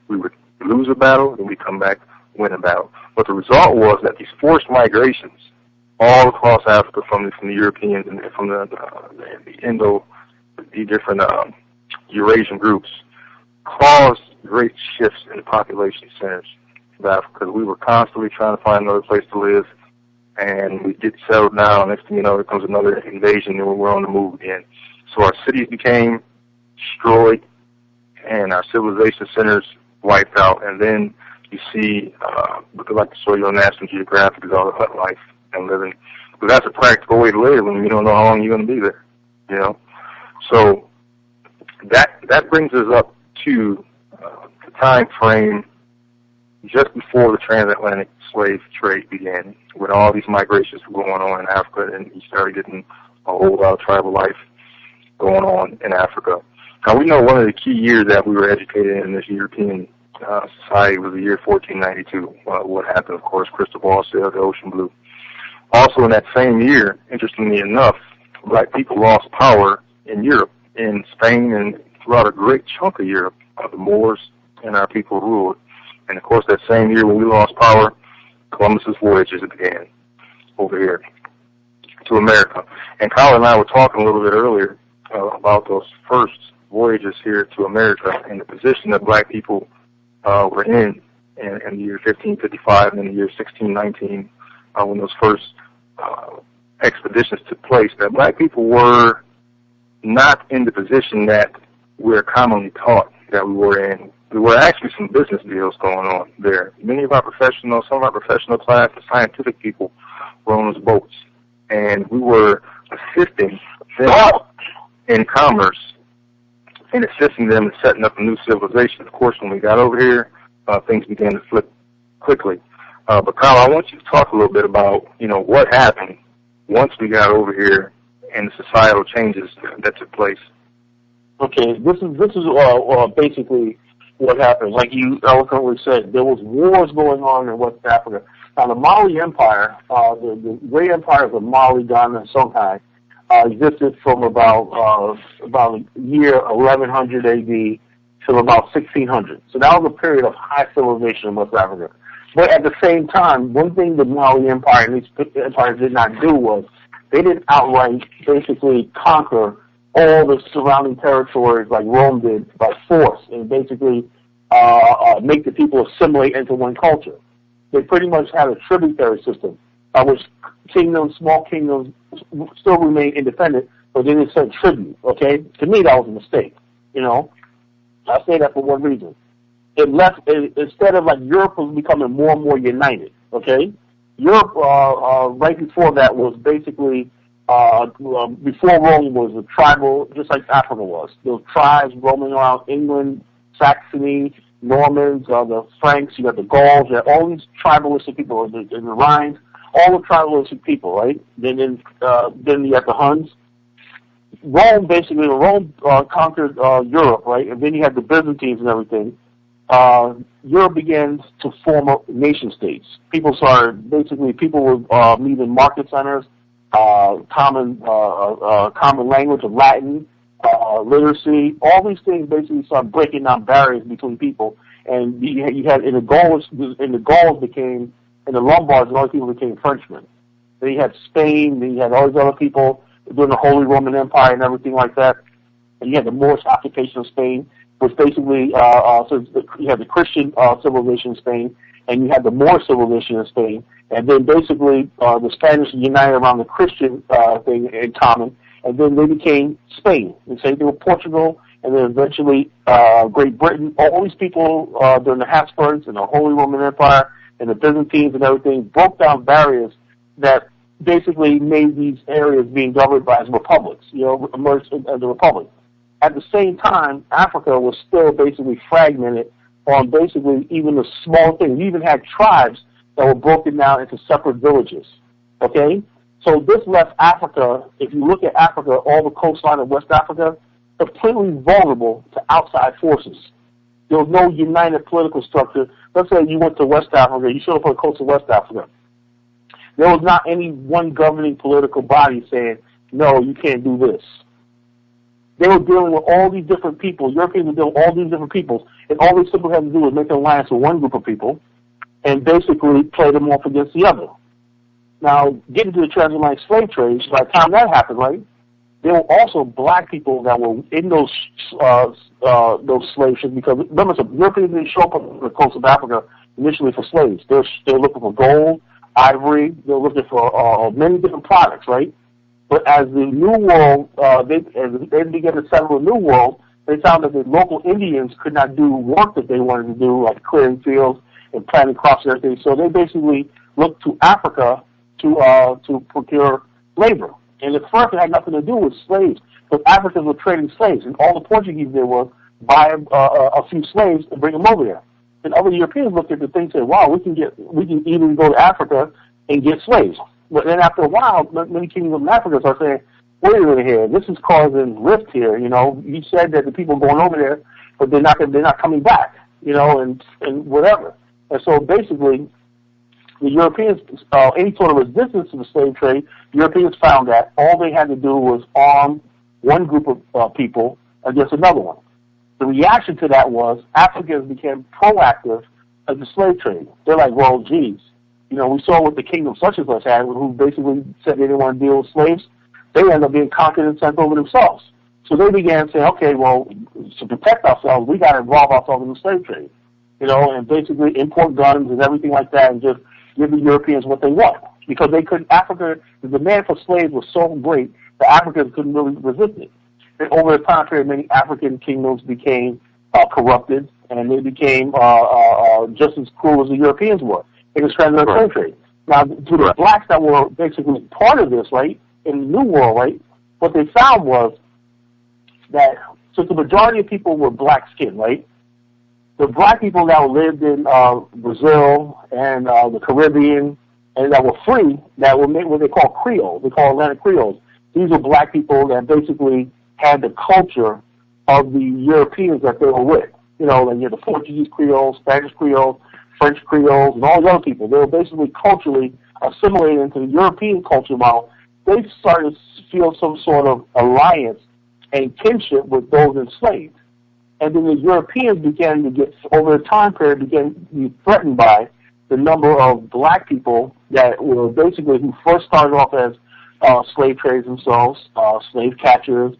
Speaker 2: We would lose a battle, and we'd come back, win a battle. But the result was that these forced migrations all across Africa from the Europeans and from the different Eurasian groups caused great shifts in the population centers of Africa. We were constantly trying to find another place to live, and we get settled down. Next thing you know, there comes another invasion, and we're on the move again. So our cities became destroyed, and our civilization centers wiped out. And then you see, I'd like to show you on National Geographic, is all the hut life and living. But that's a practical way to live when you don't know how long you're going to be there, you know. So that brings us up to the time frame just before the transatlantic slave trade began, when all these migrations were going on in Africa, and you started getting a whole lot of tribal life going on in Africa. Now, we know one of the key years that we were educated in this European society was the year 1492. What happened, of course, crystal ball sailed, the ocean blue. Also in that same year, interestingly enough, black people lost power in Europe, in Spain, and throughout a great chunk of Europe. The Moors and our people ruled. And, of course, that same year when we lost power, Columbus's voyages began over here to America. And Kyle and I were talking a little bit earlier about those first voyages here to America and the position that black people were in the year 1555 and in the year 1619 when those first expeditions took place, that black people were not in the position that we're commonly taught that we were in. There were actually some business deals going on there. Many of our professionals, some of our professional class, the scientific people were on those boats. And we were assisting them in commerce and assisting them in setting up a new civilization. Of course, when we got over here, things began to flip quickly. But Kyle, I want you to talk a little bit about, what happened once we got over here and the societal changes that took place.
Speaker 4: Okay, this is basically what happened. Like you eloquently said, there was wars going on in West Africa. Now, the Mali Empire, the great empires of Mali, Ghana, and Songhai, existed from about year 1100 AD till about 1600. So that was a period of high civilization in West Africa. But at the same time, one thing the Mali Empire and these empires did not do was they didn't outright basically conquer all the surrounding territories like Rome did by force and basically make the people assimilate into one culture. They pretty much had a tributary system, which small kingdoms still remain independent, but they didn't send tribute, okay? To me, that was a mistake, I say that for one reason. Instead of Europe was becoming more and more united, okay? Europe, right before that was basically, before Rome was a tribal, just like Africa was. There were tribes roaming around England, Saxony, Normans, the Franks, you got the Gauls, you got all these tribalistic people, in the Rhines, all the tribalistic people, right? Then you have the Huns. Rome conquered Europe, right? And then you had the Byzantines and everything. Europe began to form nation states. People were meet in market centers, common language of Latin, literacy, all these things basically started breaking down barriers between people. And you had the Gauls became, and the Lombards and all these people became Frenchmen. Then you had Spain, then you had all these other people during the Holy Roman Empire and everything like that. And you had the Moorish occupation of Spain, which basically, so you had the Christian civilization in Spain, and you had the Moorish civilization in Spain. And then basically the Spanish united around the Christian thing in common, and then they became Spain. And same thing with Portugal, and then eventually Great Britain. All these people during the Habsburgs and the Holy Roman Empire and the Byzantines and everything broke down barriers that basically made these areas being governed by as republics, emerged as a republic. At the same time, Africa was still basically fragmented on basically even the small things. You even had tribes that were broken down into separate villages, okay? So this left Africa, if you look at Africa, all the coastline of West Africa, completely vulnerable to outside forces. There was no united political structure. Let's say you went to West Africa, you showed up on the coast of West Africa. There was not any one governing political body saying, no, you can't do this. They were dealing with all these different people. Europeans were dealing with all these different peoples, and all they simply had to do was make an alliance with one group of people and basically play them off against the other. Now, getting to the transatlantic slave trade, by the time that happened, right, there were also black people that were in those slave ships because, remember, Europeans didn't show up on the coast of Africa initially for slaves. They were looking for gold, ivory, they were looking for many different products, right? But as the New World, as they began to settle the New World, they found that the local Indians could not do work that they wanted to do, like clearing fields and planting crops and everything. So they basically looked to Africa to procure labor. And at first it had nothing to do with slaves, but Africans were trading slaves, and all the Portuguese did was buy a few slaves and bring them over there. And other Europeans looked at the thing and said, wow, we can even go to Africa and get slaves. But then after a while, many kingdoms in Africa start saying, wait a minute here, this is causing rift here, You said that the people are going over there, but they're not coming back, and whatever. And so basically, the Europeans, any sort of resistance to the slave trade, Europeans found that all they had to do was arm one group of people against another one. The reaction to that was Africans became proactive of the slave trade. They're like, well, geez, we saw what the kingdom such as us had, who basically said they didn't want to deal with slaves. They ended up being conquered and sent over themselves. So they began saying, okay, well, to protect ourselves, we got to involve ourselves in the slave trade, and basically import guns and everything like that and just give the Europeans what they want. Because the demand for slaves was so great that Africans couldn't really resist it. And over the time period, many African kingdoms became corrupted, and they became just as cruel as the Europeans were in the transatlantic slave trade. Now, to the blacks that were basically part of this, right, in the New World, right, what they found was that since the majority of people were black-skinned, right, the black people that lived in Brazil and the Caribbean and that were free, that were what they call Creole, they call Atlantic Creoles. These were black people that basically had the culture of the Europeans that they were with. Like you had the Portuguese Creoles, Spanish Creoles, French Creoles, and all the other people. They were basically culturally assimilated into the European culture model. They started to feel some sort of alliance and kinship with those enslaved. And then the Europeans began to get, over the time period, began to be threatened by the number of black people that were basically, who first started off as slave traders themselves, slave catchers,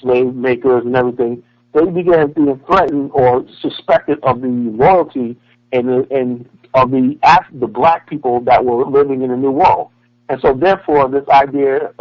Speaker 4: slave makers and everything. They began being threatened or suspected of the loyalty and of the black people that were living in the New World. And so therefore this idea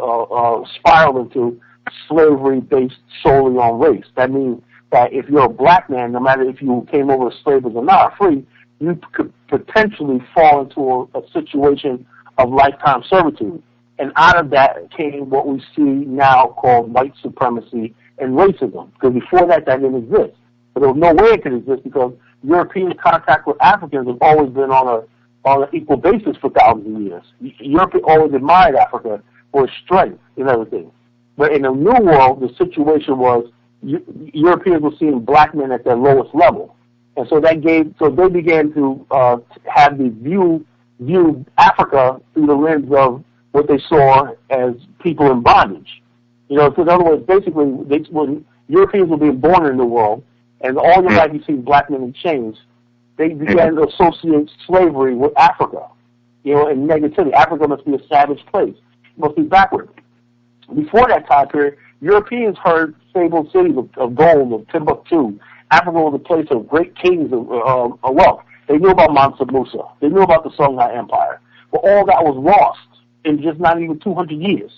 Speaker 4: spiraled into slavery based solely on race. That means that if you're a black man, no matter if you came over as slaves or not, free, you could potentially fall into a situation of lifetime servitude. And out of that came what we see now called white supremacy and racism. Because before that didn't exist. But there was no way it could exist because European contact with Africans has always been on an equal basis for thousands of years. Europe always admired Africa for its strength and everything. But in the New World, the situation was Europeans were seeing black men at their lowest level. And so they began to have the view Africa through the lens of what they saw as people in bondage. So in other words, basically, when Europeans were being born in the world, and all your life you see black men in chains, they began to associate slavery with Africa, and negativity. Africa must be a savage place. It must be backward. Before that time period, Europeans heard fabled cities of gold, of Timbuktu. Africa was a place of great kings of wealth. They knew about Mansa Musa. They knew about the Songhai Empire. But all that was lost in just not even 200 years.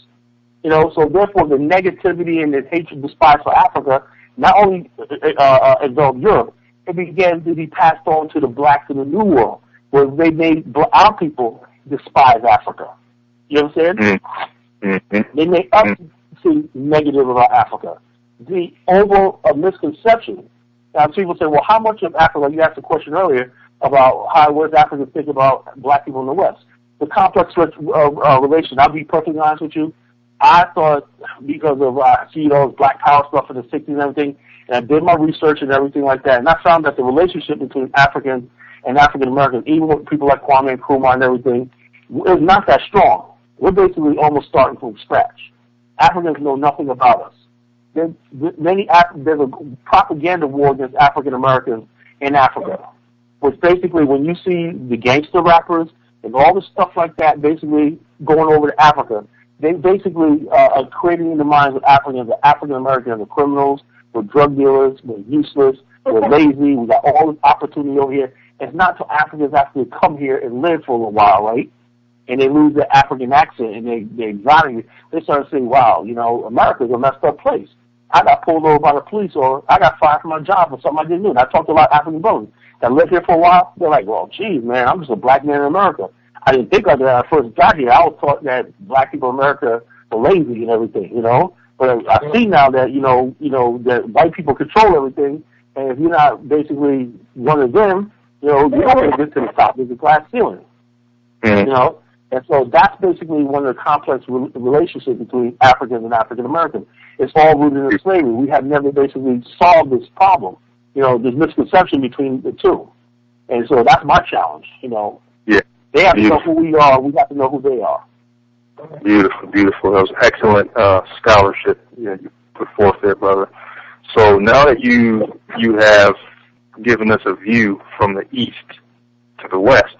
Speaker 4: So therefore the negativity and the hatred despise for Africa not only enveloped Europe, it began to be passed on to the blacks in the New World, where they made our people despise Africa. You understand? Mm-hmm. They made us see negative about Africa. The overall misconception. Now people say, well, how much of Africa, you asked a question earlier about what does Africa think about black people in the West. The complex relation, I'll be perfectly honest with you, I thought because of black power stuff in the 60s and everything, and I did my research and everything like that, and I found that the relationship between Africans and African Americans, even with people like Kwame Nkrumah and everything, is not that strong. We're basically almost starting from scratch. Africans know nothing about us. There's a propaganda war against African Americans in Africa, which basically when you see the gangster rappers and all the stuff like that basically going over to Africa, they basically are creating in the minds of Africans that African Americans are criminals, we're drug dealers, we're useless, we're lazy, we got all this opportunity over here. It's not until Africans actually come here and live for a little while, right? And they lose their African accent and they exotic. They start saying, wow, America's a messed up place. I got pulled over by the police or I got fired from my job for something I didn't do. And I talked to a lot of African brothers that lived here for a while. They're like, well, geez, man, I'm just a black man in America. I didn't think like that when I first got here. I was taught that black people in America were lazy and everything, But I see now that, that white people control everything. And if you're not basically one of them, you don't get to the top. There's a glass ceiling, And so that's basically one of the complex relationships between Africans and African Americans. It's all rooted in slavery. We have never basically solved this problem. There's misconception between the two. And so that's my challenge,
Speaker 3: Yeah.
Speaker 4: They have to know who we are. We have to know who they are.
Speaker 3: Beautiful, beautiful. That was excellent scholarship you put forth there, brother. So now that you have given us a view from the east to the west,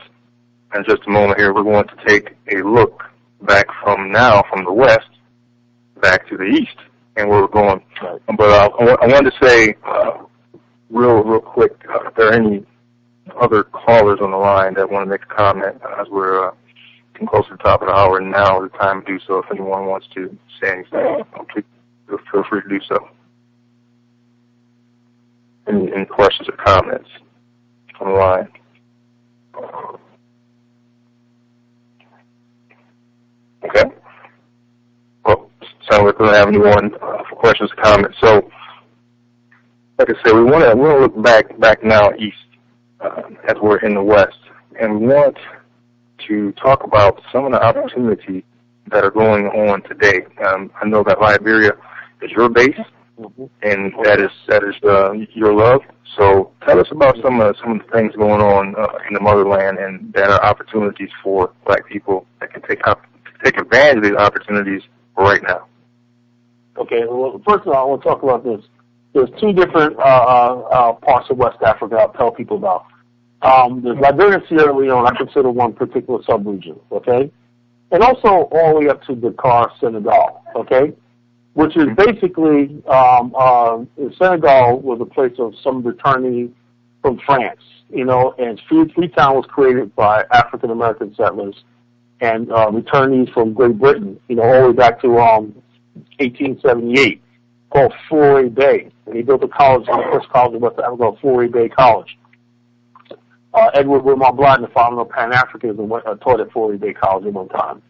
Speaker 2: in just a moment here, we're going to take a look back from the west back to the east, and where we're going. But I wanted to say real quick, if there are any other callers on the line that want to make a comment as we're getting close to the top of the hour, now is the time to do so. If anyone wants to say anything, please feel free to do so. Any questions or comments on the line? Okay. Well, sounds like we don't have anyone for questions or comments. So, like I said, we want to look back now east as we're in the west, and we want to talk about some of the opportunities that are going on today. I know that Liberia is your base, and that is your love. So tell us about some of the things going on in the motherland, and that are opportunities for Black people that can take advantage of these opportunities right now.
Speaker 4: Okay. Well, first of all, I want to talk about this. There's two different parts of West Africa I'll tell people about. There's Liberia and Sierra Leone. I consider one particular sub-region. Okay, and also all the way up to Dakar, Senegal. Okay. Which is basically, Senegal was a place of some returning from France, and Freetown was created by African-American settlers and returnees from Great Britain, all the way back to 1878, called Forney Bay. And he built a college, the first college in West Africa, called Forney Bay College. Edward Wilmot Blyden, the founder of Pan-Africanism, taught at Forney Bay College at one time.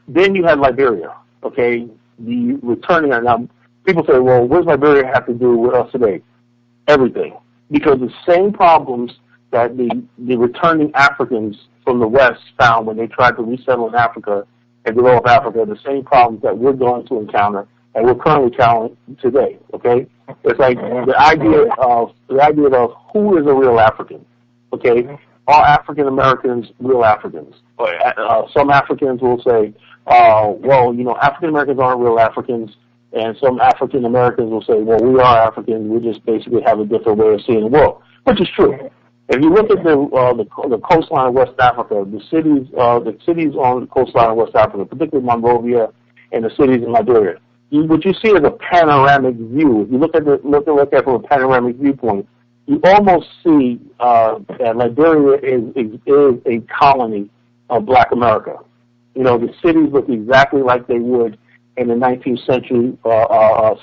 Speaker 4: Then you had Liberia, okay? The returning, now people say, well, what does Liberia have to do with us today? Everything. Because the same problems that the returning Africans from the West found when they tried to resettle in Africa and develop Africa, the same problems that we're going to encounter and we're currently encountering today, okay? It's like the idea of who is a real African, okay? Are African Americans real Africans? Some Africans will say, well, African Americans aren't real Africans, and some African Americans will say, well, we are Africans. We just basically have a different way of seeing the world, which is true. If you look at the coastline of West Africa, the cities on the coastline of West Africa, particularly Monrovia and the cities in Liberia, what you see is a panoramic view. If you look at it from a panoramic viewpoint, you almost see that Liberia is a colony of Black America. The cities look exactly like they would in the 19th century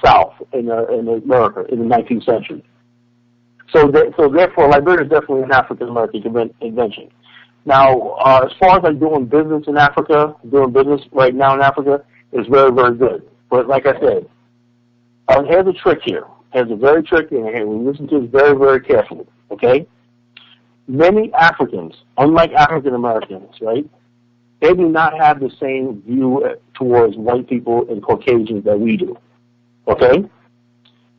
Speaker 4: South in America in the 19th century. So therefore, Liberia is definitely an African American invention. Now, as far as doing business in Africa, doing business right now in Africa is very, very good. But like I said, here's a trick here. Here's a very tricky, and we listen to this very, very carefully. Okay, many Africans, unlike African Americans, right? They do not have the same view towards white people and Caucasians that we do, okay?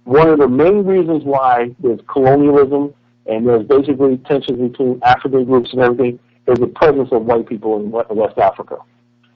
Speaker 4: One of the main reasons why there's colonialism and there's basically tensions between African groups and everything is the presence of white people in West Africa.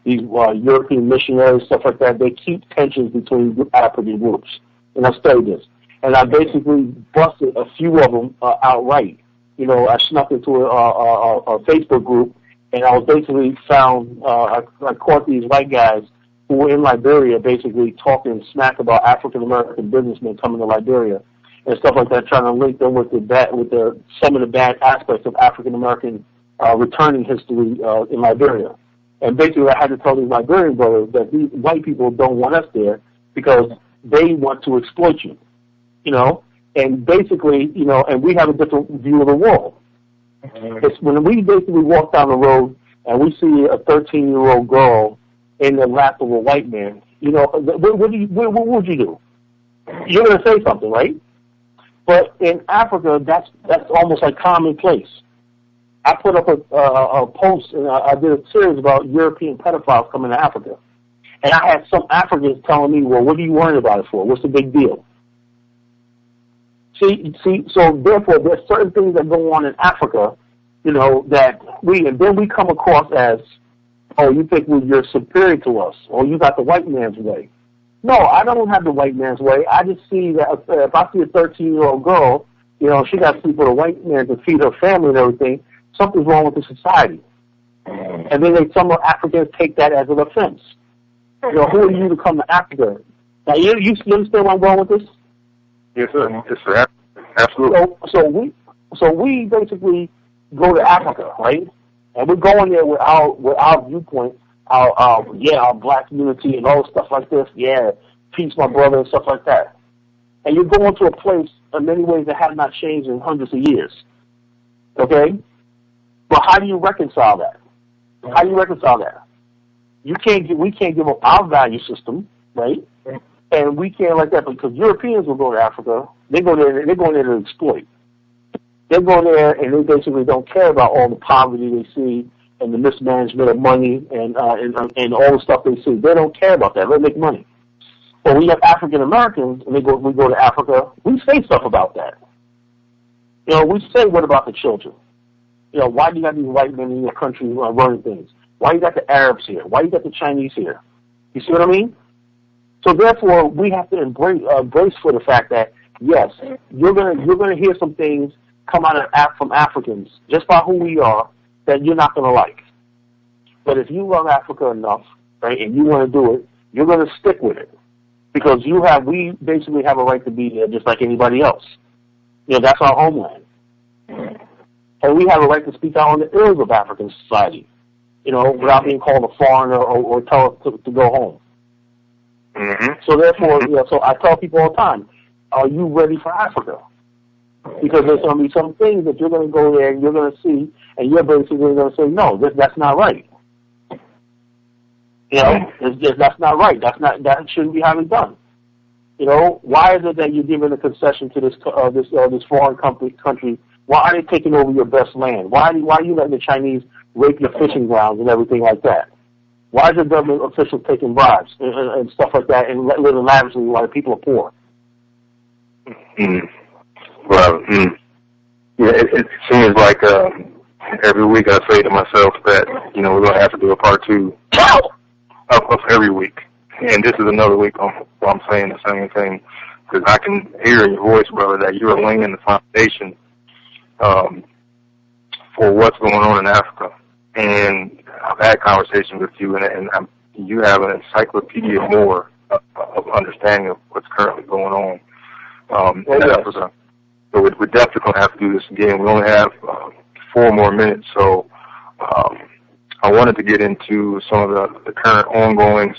Speaker 4: These European missionaries, stuff like that, they keep tensions between African groups. And I studied this. And I basically busted a few of them outright. I snuck into a Facebook group, and I was basically found, I caught these white guys who were in Liberia basically talking smack about African-American businessmen coming to Liberia and stuff like that, trying to link them with some of the bad aspects of African-American returning history in Liberia. And basically I had to tell these Liberian brothers that these white people don't want us there because they want to exploit you, and basically, and we have a different view of the world. It's when we basically walk down the road and we see a 13-year-old girl in the lap of a white man, what would you do? You're going to say something, right? But in Africa, that's almost like commonplace. I put up a post, and I did a series about European pedophiles coming to Africa. And I had some Africans telling me, well, what are you worrying about it for? What's the big deal? See, so therefore, there's certain things that go on in Africa, that then we come across as, oh, you think you're superior to us, or you got the white man's way. No, I don't have the white man's way. I just see that if I see a 13-year-old girl, she got to sleep with a white man to feed her family and everything, something's wrong with the society. And then some Africans take that as an offense. Who are you to come to Africa? Now, you understand where I'm going with this?
Speaker 2: Yes, sir. Yes, sir. Absolutely.
Speaker 4: So we basically go to Africa, right? And we're going there with our viewpoint, our black community and all stuff like this. Yeah, peace, my brother, and stuff like that. And you're going to a place in many ways that have not changed in hundreds of years. Okay? But how do you reconcile that? How do you reconcile that? We can't give up our value system, right? And we can't like that because Europeans will go to Africa. They go there. They're going there to exploit. They go there and they basically don't care about all the poverty they see and the mismanagement of money and all the stuff they see. They don't care about that. They make money. But when you have African Americans and we go to Africa, we say stuff about that. We say, what about the children? Why do you got these white men in your country running things? Why you got the Arabs here? Why you got the Chinese here? You see what I mean? So therefore, we have to embrace for the fact that yes, you're gonna hear some things come out from Africans just by who we are that you're not gonna like. But if you love Africa enough, right, and you want to do it, you're gonna stick with it because we basically have a right to be there just like anybody else. That's our homeland. And we have a right to speak out on the ills of African society, without being called a foreigner or told to go home.
Speaker 2: Mm-hmm.
Speaker 4: So therefore, so I tell people all the time, are you ready for Africa? Because there's going to be some things that you're going to go there and you're going to see, and you're basically going to say, no, that's not right. That's not right. That shouldn't be how it's done. Why is it that you're giving a concession to this foreign country? Why are they taking over your best land? Why are you letting the Chinese rape your fishing grounds and everything like that? Why is the government officials taking bribes and stuff like that and living lavishly while the people are poor?
Speaker 2: Well, yeah, it seems like every week I say to myself that, we're going to have to do a part 2 of every week. And this is another week where I'm saying the same thing because I can hear in your voice, brother, that you're laying the foundation for what's going on in Africa. And I've had conversations with you, and you have an encyclopedia more of understanding of what's currently going on in Africa. So we're definitely going to have to do this again. We only have 4 more minutes, so I wanted to get into some of the current ongoings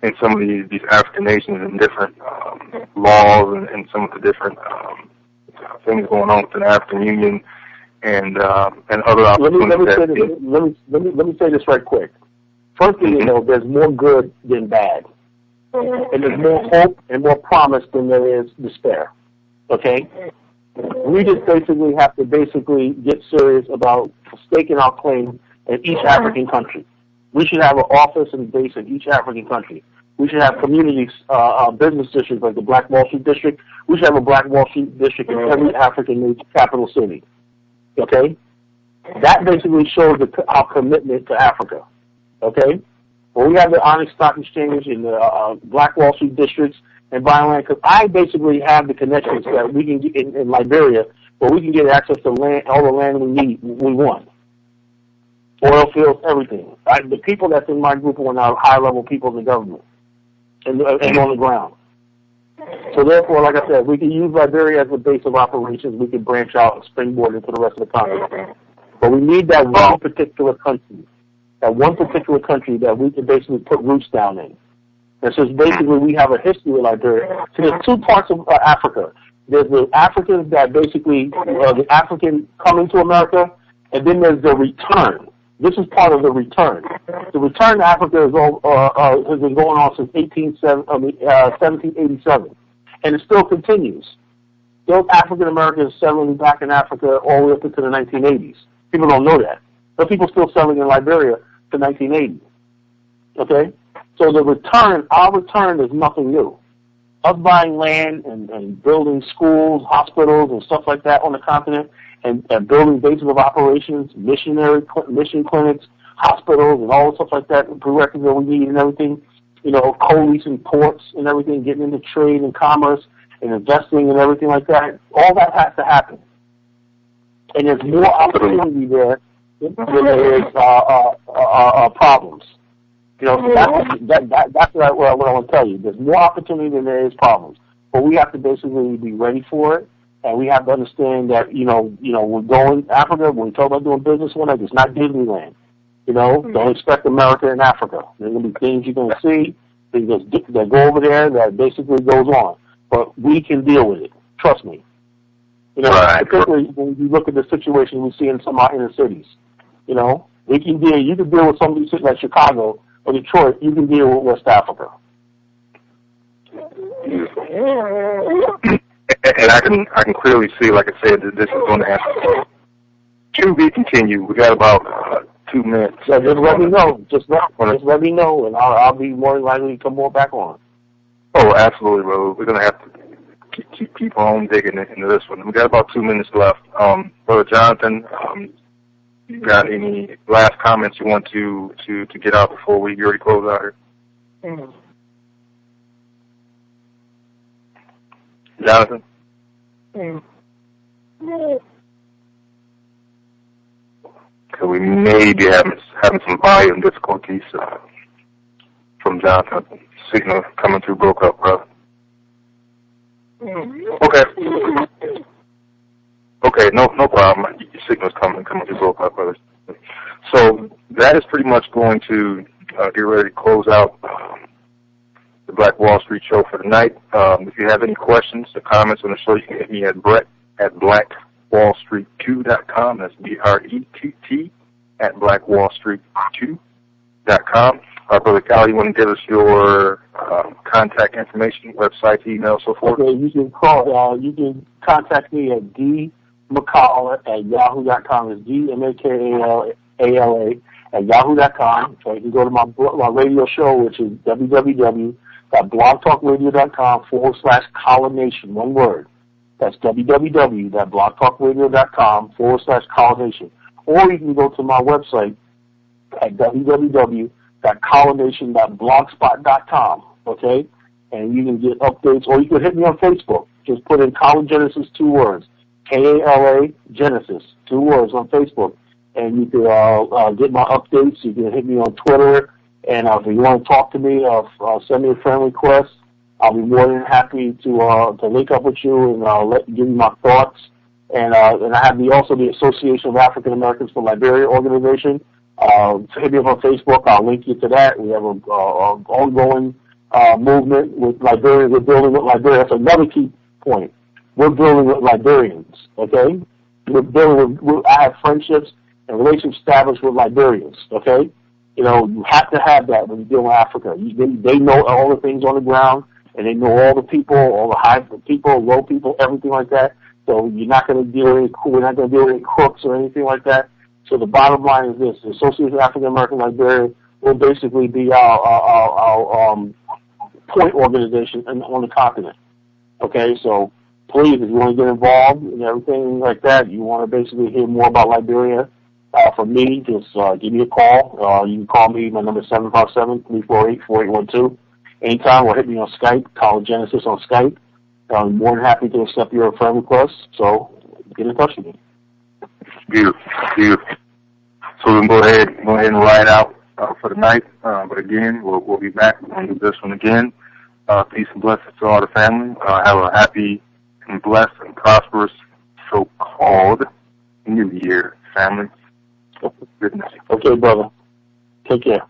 Speaker 2: in some of these African nations and different laws and some of the different things going on within the African Union and other opportunities.
Speaker 4: Let me say this right quick. First thing there's more good than bad. And there's more hope and more promise than there is despair. Okay? We just basically have to get serious about staking our claim in each African country. We should have an office and base in each African country. We should have communities, business districts like the Black Wall Street District. We should have a Black Wall Street District in every African capital city. Okay? That basically shows our commitment to Africa. Okay? Well, we have the Onyx Stock Exchange in the Black Wall Street districts and buying land, because I basically have the connections that we can get in Liberia, where we can get access to land, all the land we want. Oil fields, everything. The people that's in my group are now high-level people in the government and on the ground. So therefore, like I said, we can use Liberia as a base of operations. We can branch out and springboard into the rest of the continent. But we need that one particular country. That one particular country that we can basically put roots down in. And so basically we have a history with Liberia. So there's 2 parts of Africa. There's the Africans that basically, the African coming to America, and then there's the return. This is part of the return. The return to Africa has been going on since 1787, and it still continues. Those African Americans settling back in Africa all the way up into the 1980s. People don't know that. But people still settling in Liberia to 1980. Okay? So the return, our return is nothing new. Us buying land and building schools, hospitals, and stuff like that on the continent, and building bases of operations, mission clinics, hospitals, and all the stuff like that, prerequisites we need and everything, co-leasing ports and everything, getting into trade and commerce and investing and everything like that, all that has to happen. And there's more opportunity there than there is problems. You know, that's what I want to tell you. There's more opportunity than there is problems. But we have to basically be ready for it, and we have to understand that, you know, we're going Africa, when we talk about doing business one night, it's not Disneyland. You know, don't expect America in Africa. There's going to be things you're going to see, things that go over there that basically goes on. But we can deal with it. Trust me. You know, particularly when you look at the situation we see in some of our inner cities. You know, you can deal with some of these cities like Chicago or Detroit. You can deal with West Africa.
Speaker 2: And I can clearly see, like I said, that this is going to happen. To be continued. We got about 2 minutes.
Speaker 4: So just let me know. Just let me know, and I'll be more than likely to come more back on.
Speaker 2: Oh, absolutely, bro. We're going to have to keep on digging into this one. We got about 2 minutes left. Brother Jonathan, you got any last comments you want to get out before we already close out here?
Speaker 3: Mm-hmm.
Speaker 2: Jonathan? So we may be having some volume difficulties from Jonathan. Signal coming through broke up, brother. Okay, no problem. Your signal's coming through broke up, brother. So that is pretty much going to get ready to close out the Black Wall Street Show for tonight. If you have any questions or comments on the show, you can hit me at Brett at blackwallstreet2.com. That's BRETT at blackwallstreet2.com. Brother Cal, you want to give us your contact information, website, email, so forth?
Speaker 4: Okay, you can call. You can contact me at dmcala@yahoo.com. It's DMAKALA@yahoo.com. So you can go to my radio show, which is www.blogtalkradio.com/colonation. One word. That's www.blogtalkradio.com/colonation. Or you can go to my website at www.colonation.blogspot.com, okay? And you can get updates, or you can hit me on Facebook. Just put in Kala Genesis, 2 words. Kala Genesis, 2 words on Facebook. And you can get my updates. You can hit me on Twitter. And if you want to talk to me, send me a friend request. I'll be more than happy to link up with you and give you my thoughts. And I have also the Association of African Americans for Liberia organization. So hit me up on Facebook. I'll link you to that. We have an ongoing movement with Liberia. We're building with Liberia. That's another key point. We're building with Liberians, okay? I have friendships and relations established with Liberians, okay? You know, you have to have that when you're dealing with Africa. They know all the things on the ground, and they know all the people, all the high people, low people, everything like that. So you're not going to deal with we're not going to deal with any crooks or anything like that. So the bottom line is this: the Association of African American Liberia will basically be our point organization on the continent. Okay, so please, if you want to get involved and everything like that, you want to basically hear more about Liberia from me, just give me a call. You can call me. My number is 757-348-4812. Anytime, or hit me on Skype, Kala Genesis on Skype. I'm more than happy to accept your friend request, so get in touch with me.
Speaker 2: Beautiful. So we can go ahead and ride out for the night. But again, we'll be back. We'll do this one again. Peace and blessings to all the family. Have a happy and blessed and prosperous so-called New Year, family. Goodness.
Speaker 4: Okay, brother. Take care.